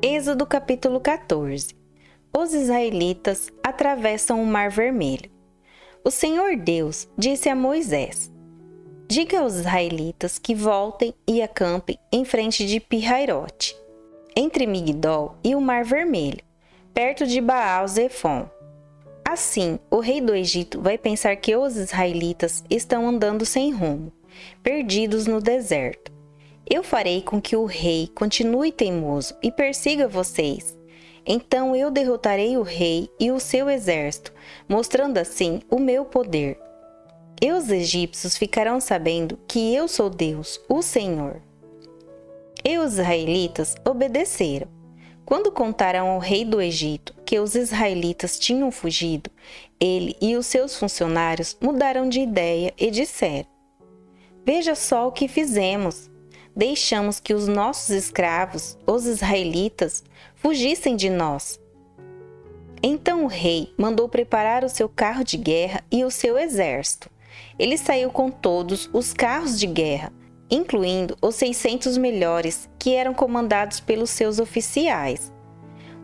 Êxodo capítulo 14. Os israelitas atravessam o Mar Vermelho. O Senhor Deus disse a Moisés: diga aos israelitas que voltem e acampem em frente de Pi-Hairote, entre Migdol e o Mar Vermelho, perto de Baal-Zefon. Assim, o rei do Egito vai pensar que os israelitas estão andando sem rumo, perdidos no deserto. Eu farei com que o rei continue teimoso e persiga vocês. Então eu derrotarei o rei e o seu exército, mostrando assim o meu poder. E os egípcios ficarão sabendo que eu sou Deus, o Senhor. E os israelitas obedeceram. Quando contaram ao rei do Egito que os israelitas tinham fugido, ele e os seus funcionários mudaram de ideia e disseram: veja só o que fizemos. Deixamos que os nossos escravos, os israelitas, fugissem de nós. Então o rei mandou preparar o seu carro de guerra e o seu exército. Ele saiu com todos os carros de guerra, incluindo os 600 melhores, que eram comandados pelos seus oficiais.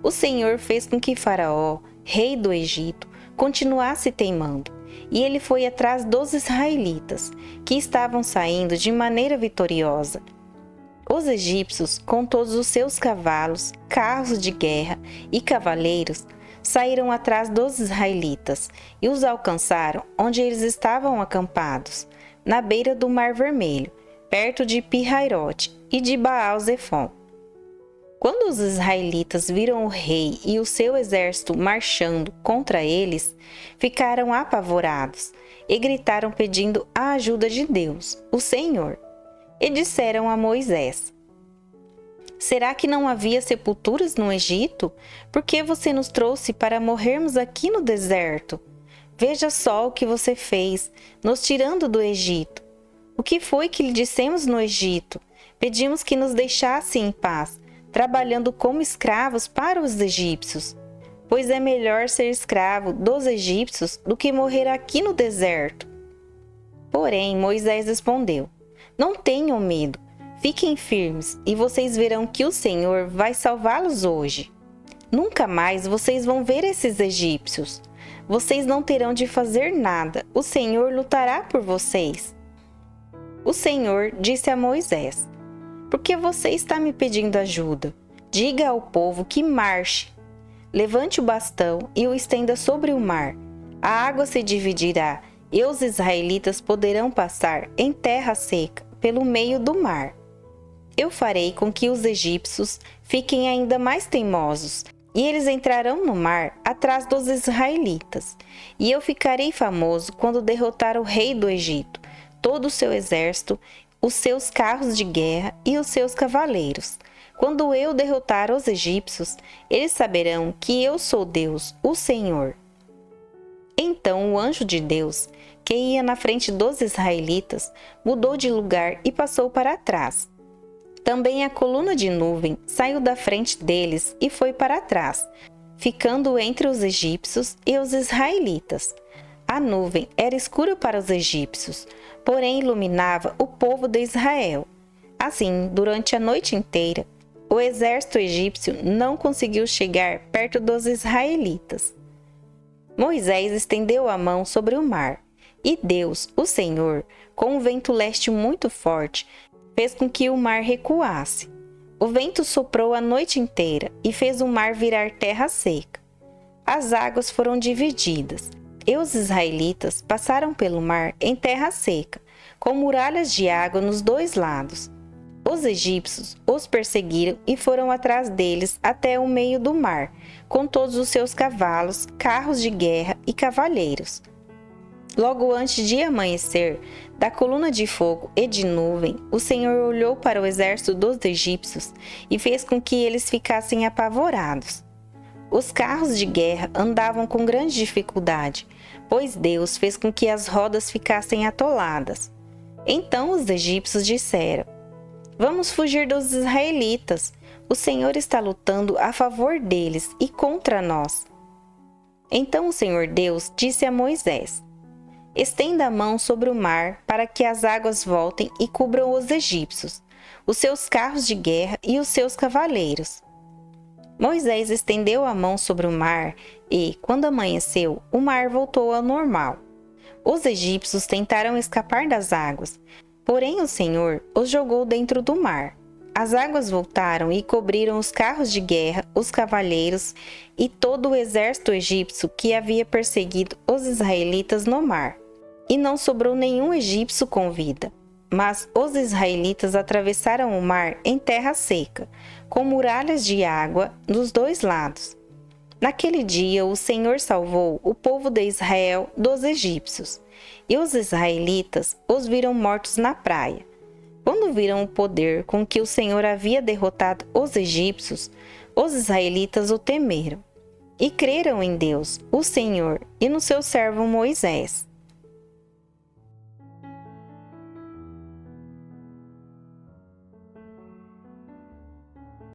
O Senhor fez com que Faraó, rei do Egito, continuasse teimando, e ele foi atrás dos israelitas, que estavam saindo de maneira vitoriosa. Os egípcios, com todos os seus cavalos, carros de guerra e cavaleiros, saíram atrás dos israelitas e os alcançaram onde eles estavam acampados, na beira do Mar Vermelho, perto de Pi-Hairote e de Baal-Zefon. Quando os israelitas viram o rei e o seu exército marchando contra eles, ficaram apavorados e gritaram pedindo a ajuda de Deus, o Senhor. E disseram a Moisés: será que não havia sepulturas no Egito? Por que você nos trouxe para morrermos aqui no deserto? Veja só o que você fez, nos tirando do Egito. O que foi que lhe dissemos no Egito? Pedimos que nos deixasse em paz, trabalhando como escravos para os egípcios. Pois é melhor ser escravo dos egípcios do que morrer aqui no deserto. Porém, Moisés respondeu: não tenham medo, fiquem firmes e vocês verão que o Senhor vai salvá-los hoje. Nunca mais vocês vão ver esses egípcios. Vocês não terão de fazer nada, o Senhor lutará por vocês. O Senhor disse a Moisés: por que você está me pedindo ajuda? Diga ao povo que marche. Levante o bastão e o estenda sobre o mar. A água se dividirá e os israelitas poderão passar em terra seca pelo meio do mar. Eu farei com que os egípcios fiquem ainda mais teimosos, e eles entrarão no mar atrás dos israelitas. E eu ficarei famoso quando derrotar o rei do Egito, todo o seu exército, os seus carros de guerra e os seus cavaleiros. Quando eu derrotar os egípcios, eles saberão que eu sou Deus, o Senhor. Então o anjo de Deus, que ia na frente dos israelitas, mudou de lugar e passou para trás. Também a coluna de nuvem saiu da frente deles e foi para trás, ficando entre os egípcios e os israelitas. A nuvem era escura para os egípcios, porém iluminava o povo de Israel. Assim, durante a noite inteira, o exército egípcio não conseguiu chegar perto dos israelitas. Moisés estendeu a mão sobre o mar, e Deus, o Senhor, com um vento leste muito forte, fez com que o mar recuasse. O vento soprou a noite inteira e fez o mar virar terra seca. As águas foram divididas, e os israelitas passaram pelo mar em terra seca, com muralhas de água nos dois lados. Os egípcios os perseguiram e foram atrás deles até o meio do mar, com todos os seus cavalos, carros de guerra e cavaleiros. Logo antes de amanhecer, da coluna de fogo e de nuvem, o Senhor olhou para o exército dos egípcios e fez com que eles ficassem apavorados. Os carros de guerra andavam com grande dificuldade, pois Deus fez com que as rodas ficassem atoladas. Então os egípcios disseram: vamos fugir dos israelitas. O Senhor está lutando a favor deles e contra nós. Então o Senhor Deus disse a Moisés: estenda a mão sobre o mar para que as águas voltem e cubram os egípcios, os seus carros de guerra e os seus cavaleiros. Moisés estendeu a mão sobre o mar e, quando amanheceu, o mar voltou ao normal. Os egípcios tentaram escapar das águas, porém o Senhor os jogou dentro do mar. As águas voltaram e cobriram os carros de guerra, os cavaleiros e todo o exército egípcio que havia perseguido os israelitas no mar. E não sobrou nenhum egípcio com vida. Mas os israelitas atravessaram o mar em terra seca, com muralhas de água dos dois lados. Naquele dia, o Senhor salvou o povo de Israel dos egípcios, e os israelitas os viram mortos na praia. Quando viram o poder com que o Senhor havia derrotado os egípcios, os israelitas o temeram, e creram em Deus, o Senhor, e no seu servo Moisés.